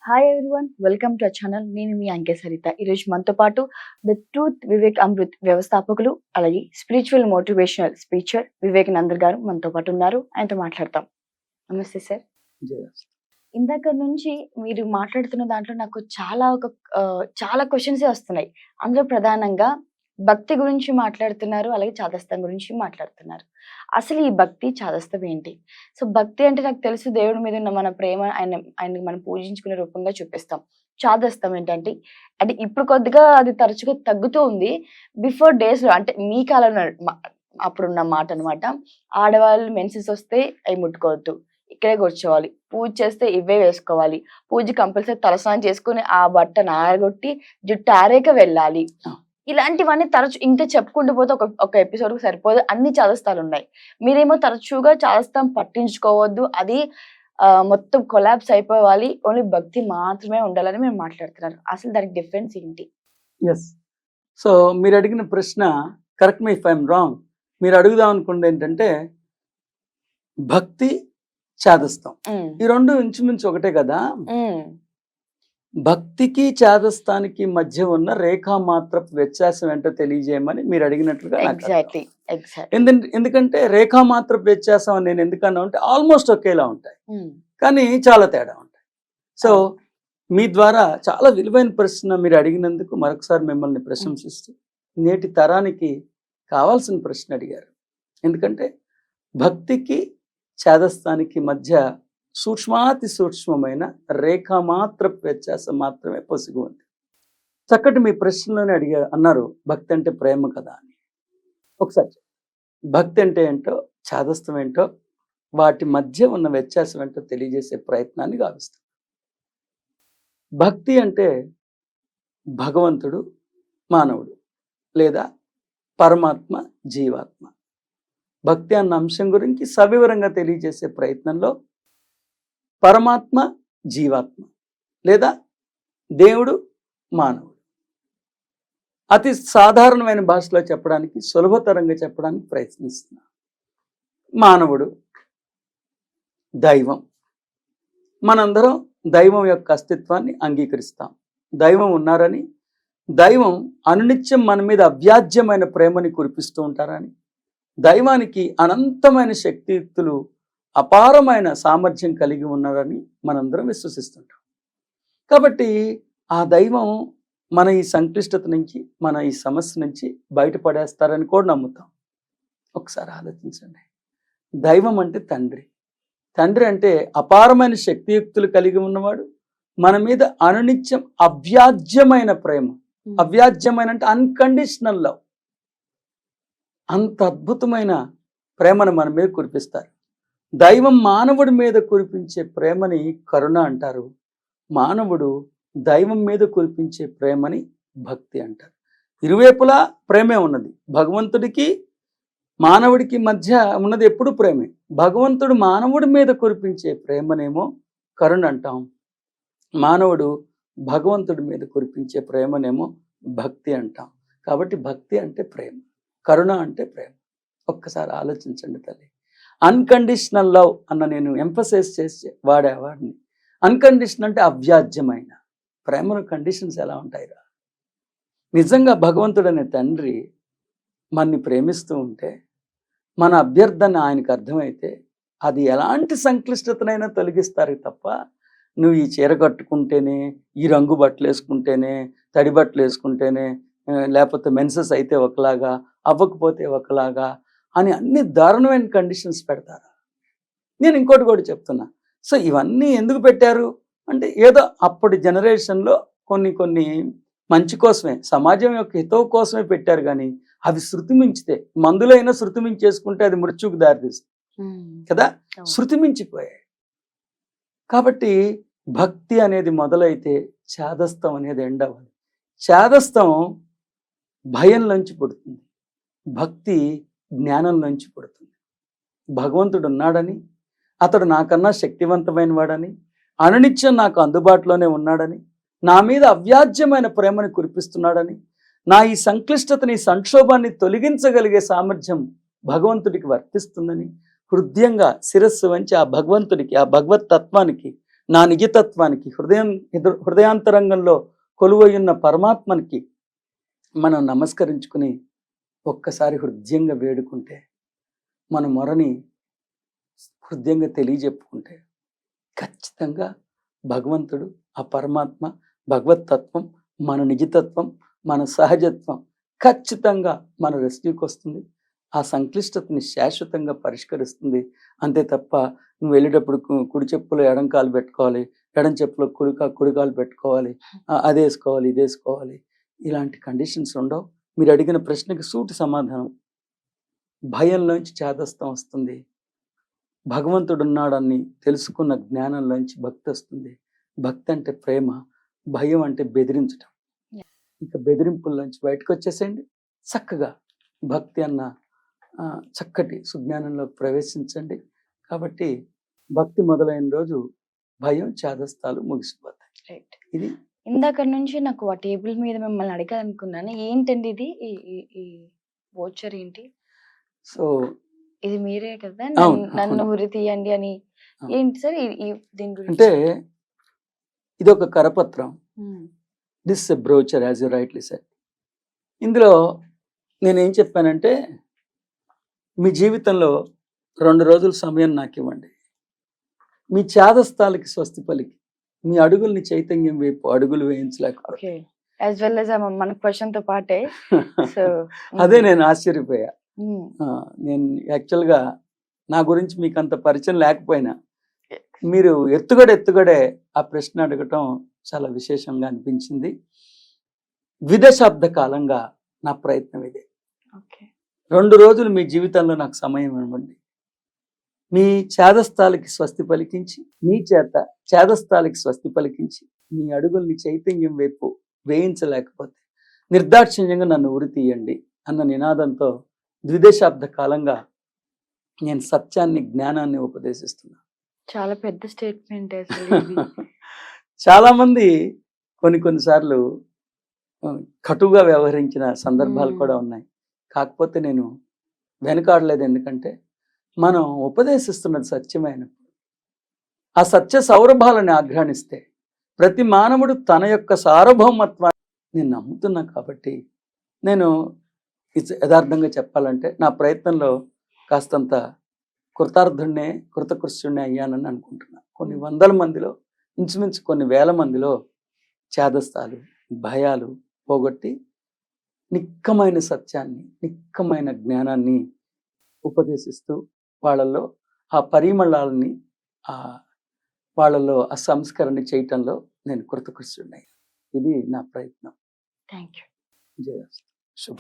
Hi everyone, welcome to our channel. నేను మీ అంకే సరిత. ఈరోజు మనతో పాటు ద ట్రూత్ వివేక్ అమృత్ వ్యవస్థాపకులు, అలాగే స్పిరిచువల్ మోటివేషనల్ స్పీచర్ వివేకానందర్ గారు మనతో పాటు ఉన్నారు. ఆయనతో మాట్లాడతాం. నమస్తే సార్. ఇందాక నుంచి మీరు మాట్లాడుతున్న దాంట్లో నాకు చాలా క్వశ్చన్సే వస్తున్నాయి. అందులో ప్రధానంగా భక్తి గురించి మాట్లాడుతున్నారు, అలాగే చాదస్తం గురించి మాట్లాడుతున్నారు. అసలు ఈ భక్తి చాదస్తం ఏంటి? సో భక్తి అంటే నాకు తెలుసు, దేవుడి మీద ఉన్న మన ప్రేమ ఆయన్ని మనం పూజించుకునే రూపంగా చూపిస్తాం. చాదస్తం ఏంటంటే అంటే ఇప్పుడు కొద్దిగా అది తరచుగా తగ్గుతూ ఉంది. బిఫోర్ డేస్ లో అంటే మీ కాలంలో అప్పుడున్న మాట అనమాట. ఆడవాళ్ళు మెన్సెస్ వస్తే అవి ముట్టుకోవద్దు, ఇక్కడే కూర్చోవాలి, పూజ చేస్తే ఇవే వేసుకోవాలి, పూజ కంపల్సరీ తలస్నానం చేసుకుని ఆ బట్టను ఆరగొట్టి జుట్టు ఆరేక వెళ్ళాలి. ఇలాంటివన్నీ తరచు ఇంకా చెప్పుకుంటూ పోతే ఒక ఎపిసోడ్ కు సరిపోదు, అన్ని చాదస్తాలు ఉన్నాయి. మీరేమో తరచుగా చాదస్తం పట్టించుకోవద్దు, అది మొత్తం కొలాబ్స్ అయిపోవాలి, ఓన్లీ భక్తి మాత్రమే ఉండాలని మీరు మాట్లాడుతున్నారు. అసలు దానికి డిఫరెన్స్ ఏంటి? ఎస్. సో మీరు అడిగిన ప్రశ్న correct me if I'm wrong. మీరు అడుగుదాం అనుకుంటే ఏంటంటే భక్తి చాదస్తం ఈ రెండు ఇంచుమించు ఒకటే కదా. భక్తికి చాదస్తానికి మధ్య ఉన్న రేఖామాత్రపు వ్యత్యాసం ఏంటో తెలియజేయమని మీరు అడిగినట్లుగా ఎందుకంటే రేఖామాత్రపు వ్యత్యాసం అని నేను ఎందుకన్నా అంటే ఆల్మోస్ట్ ఒకేలా ఉంటాయి, కానీ చాలా తేడా ఉంటాయి. సో మీ ద్వారా చాలా విలువైన ప్రశ్న మీరు అడిగినందుకు మరొకసారి మిమ్మల్ని ప్రశంసిస్తూ నేటి తరానికి కావాల్సిన ప్రశ్న అడిగారు. ఎందుకంటే భక్తికి చాదస్తానికి మధ్య సూక్ష్మాతి సూక్ష్మమైన రేఖామాత్ర వ్యత్యాసం మాత్రమే పొసిగి ఉంది. చక్కటి మీ ప్రశ్నలోనే అన్నారు భక్తి అంటే ప్రేమ కదా అని. ఒకసారి భక్తి అంటే ఏంటో, చాదస్తం ఏంటో, వాటి మధ్య ఉన్న వ్యత్యాసం ఏంటో తెలియజేసే ప్రయత్నాన్ని గావిస్తాం. భక్తి అంటే భగవంతుడు మానవుడు లేదా పరమాత్మ జీవాత్మ. భక్తి అన్న అంశం గురించి సవివరంగా తెలియజేసే ప్రయత్నంలో పరమాత్మ జీవాత్మ లేదా దేవుడు మానవుడు, అతి సాధారణమైన భాషలో చెప్పడానికి, సులభతరంగా చెప్పడానికి ప్రయత్నిస్తున్నా. మానవుడు దైవం. మనందరం దైవం యొక్క అస్తిత్వాన్ని అంగీకరిస్తాం. దైవం ఉన్నారని, దైవం అనునిత్యం మన మీద అవ్యాజ్యమైన ప్రేమని కురిపిస్తూ ఉంటారని, దైవానికి అనంతమైన శక్తియుక్తులు, అపారమైన సామర్థ్యం కలిగి ఉన్నారని మనందరం విశ్వసిస్తుంటాం. కాబట్టి ఆ దైవం మన ఈ సంక్లిష్టత నుంచి, మన ఈ సమస్య నుంచి బయటపడేస్తారని కూడా నమ్ముతాం. ఒకసారి ఆలోచించండి. దైవం అంటే తండ్రి. తండ్రి అంటే అపారమైన శక్తియుక్తులు కలిగి ఉన్నవాడు, మన మీద అనునిత్యం అవ్యాజ్యమైన ప్రేమ. అవ్యాజ్యమైన అంటే అన్కండిషనల్ లవ్. అంత అద్భుతమైన ప్రేమను మన మీద కురిపిస్తారు. దైవం మానవుడి మీద కురిపించే ప్రేమని కరుణ అంటారు. మానవుడు దైవం మీద కురిపించే ప్రేమని భక్తి అంటారు. ఇరువైపులా ప్రేమే ఉన్నది. భగవంతుడికి మానవుడికి మధ్య ఉన్నది ఎప్పుడు ప్రేమే. భగవంతుడు మానవుడి మీద కురిపించే ప్రేమనేమో కరుణ అంటాం. మానవుడు భగవంతుడి మీద కురిపించే ప్రేమనేమో భక్తి అంటాం. కాబట్టి భక్తి అంటే ప్రేమ, కరుణ అంటే ప్రేమ. ఒక్కసారి ఆలోచించండి తల్లి. అన్కండిషనల్ లవ్ అన్న నేను ఎంఫసైజ్ చేసి వాడిని. అన్కండిషనల్ అంటే అవ్యాజ్యమైన ప్రేమలో కండిషన్స్ ఎలా ఉంటాయిరా? నిజంగా భగవంతుడు అనే తండ్రి మనని ప్రేమిస్తూ ఉంటే, మన అభ్యర్థన ఆయనకు అర్థమైతే అది ఎలాంటి సంక్లిష్టతనైనా తొలగిస్తారు తప్ప, నువ్వు ఈ చీర కట్టుకుంటేనే, ఈ రంగు బట్టలు వేసుకుంటేనే, తడి బట్టలు వేసుకుంటేనే, లేకపోతే మెన్సెస్ అయితే ఒకలాగా, అవ్వకపోతే ఒకలాగా అని అన్ని దారుణమైన కండిషన్స్ పెడతారు. నేను ఇంకోటి కూడా చెప్తున్నా. సో ఇవన్నీ ఎందుకు పెట్టారు అంటే, ఏదో అప్పటి జనరేషన్లో కొన్ని మంచి కోసమే, సమాజం యొక్క హితవు కోసమే పెట్టారు. కానీ అవి శృతి మించితే, మందులైనా శృతి మించి చేసుకుంటే అది మృత్యుకు దారితీస్తుంది కదా. శృతి మించిపోయాయి. కాబట్టి భక్తి అనేది మొదలైతే చాదస్తం అనేది ఎండవాలి. చాదస్తం భయంలోంచి పుడుతుంది, భక్తి జ్ఞానంలోంచి పుడుతుంది. భగవంతుడు ఉన్నాడని, అతడు నాకన్నా శక్తివంతమైన వాడని, అనునిత్యం నాకు అందుబాటులోనే ఉన్నాడని, నా మీద అవ్యాజ్యమైన ప్రేమని కురిపిస్తున్నాడని, నా ఈ సంక్లిష్టతని, సంక్షోభాన్ని తొలగించగలిగే సామర్థ్యం భగవంతుడికి వర్తిస్తుందని హృదయంగా శిరస్సు వంచి ఆ భగవంతుడికి, ఆ భగవత్ తత్వానికి నా నిజతత్వానికి హృదయాంతరంగంలో కొలువయున్న పరమాత్మనికి మనం నమస్కరించుకుని ఒక్కసారి హృదయంగా వేడుకుంటే, మన మొరని హృదయంగా తెలియజెప్పుకుంటే ఖచ్చితంగా భగవంతుడు, ఆ పరమాత్మ, భగవతత్వం, మన నిజతత్వం, మన సహజత్వం ఖచ్చితంగా మన రెస్క్యూకి వస్తుంది. ఆ సంక్లిష్టతని శాశ్వతంగా పరిష్కరిస్తుంది. అంతే తప్ప నువ్వు వెళ్ళేటప్పుడు కుడి చెప్పులో ఎడం కాలు పెట్టుకోవాలి, ఎడం చెప్పులో కుడి కాలు పెట్టుకోవాలి, అది వేసుకోవాలి, ఇది వేసుకోవాలి, ఇలాంటి కండిషన్స్ ఉండవు. మీరు అడిగిన ప్రశ్నకి సూటి సమాధానం. భయంలోంచి చేదస్తం వస్తుంది, భగవంతుడు ఉన్నాడని తెలుసుకున్న జ్ఞానంలోంచి భక్తి వస్తుంది. భక్తి అంటే ప్రేమ, భయం అంటే బెదిరించటం. ఇంకా బెదిరింపుల్లోంచి బయటకు వచ్చేసేయండి, చక్కగా భక్తి అన్న చక్కటి సుజ్ఞానంలో ప్రవేశించండి. కాబట్టి భక్తి మొదలైన రోజు భయం చేదస్తాలు ముగిసిపోతాయి. రైట్. ఇది ఇందాక నుంచి నాకు ఆ టేబుల్ మీద మిమ్మల్ని అడగాలనుకున్నాను, ఏంటండి ఇది, ఈ వోచర్ ఏంటి? సో ఇది మీరే కదా, అవును, నన్ను అవును. ఉరి తీయండి అని. అవును. ఏంటి సార్ దీని గురించి? అంటే ఇది ఒక కరపత్రం. This a brochure as you rightly said. ఇందులో నేనేం చెప్పానంటే, మీ జీవితంలో 2 రోజుల సమయం నాకు ఇవ్వండి. మీ చేదస్తాలకి స్వస్తి పలికి మీ అడుగుల్ని చైతన్యం వైపు అడుగులు వేయించలేకపోతే ఓకే, యాజ్ వెల్ యాజ్ మన క్వశ్చన్ తో పాటే. సో అదే నేను ఆశ్చర్యపోయా. నేను యాక్చువల్గా నా గురించి మీకు అంత పరిచయం లేకపోయినా మీరు ఎత్తుగడే ఆ ప్రశ్న అడగటం చాలా విశేషంగా అనిపించింది. విదశాబ్ద కాలంగా నా ప్రయత్నం ఇదే. 2 రోజులు మీ జీవితంలో నాకు సమయం ఇవ్వండి. మీ చేదస్థాలకి స్వస్తి పలికించి, మీ చేత చేదస్థాలకి స్వస్తి పలికించి, మీ అడుగుల్ని చైతన్యం వైపు వేయించలేకపోతే నిర్దాక్షిణ్యంగా నన్ను ఉరి తీయండి అన్న నినాదంతో ద్విదశాబ్ద కాలంగా నేను సత్యాన్ని, జ్ఞానాన్ని ఉపదేశిస్తున్నా. చాలా పెద్ద స్టేట్మెంట్. చాలా మంది కొన్నిసార్లు కటుగా వ్యవహరించిన సందర్భాలు కూడా ఉన్నాయి. కాకపోతే నేను వెనకాడలేదు. ఎందుకంటే మనం ఉపదేశిస్తున్నది సత్యమైనప్పుడు ఆ సత్య సౌరభాలను ఆఘ్రాణిస్తే ప్రతి మానవుడు తన యొక్క సార్వభౌమత్వాన్ని నేను నమ్ముతున్నా. కాబట్టి నేను యథార్థంగా చెప్పాలంటే నా ప్రయత్నంలో కాస్తంత కృతకృత్యుణ్ణి అయ్యానని అనుకుంటున్నా. కొన్ని వందల మందిలో, ఇంచుమించు కొన్ని వేల మందిలో చేదస్తాలు, భయాలు పోగొట్టి నిక్కమైన సత్యాన్ని, నిక్కమైన జ్ఞానాన్ని ఉపదేశిస్తూ వాళ్ళల్లో ఆ పరిమళాలని, వాళ్ళలో ఆ సంస్కరణ చేయటంలో నేను కృతకృత్యుణ్ణి. ఇది నా ప్రయత్నం. Thank you. జయ శుభం.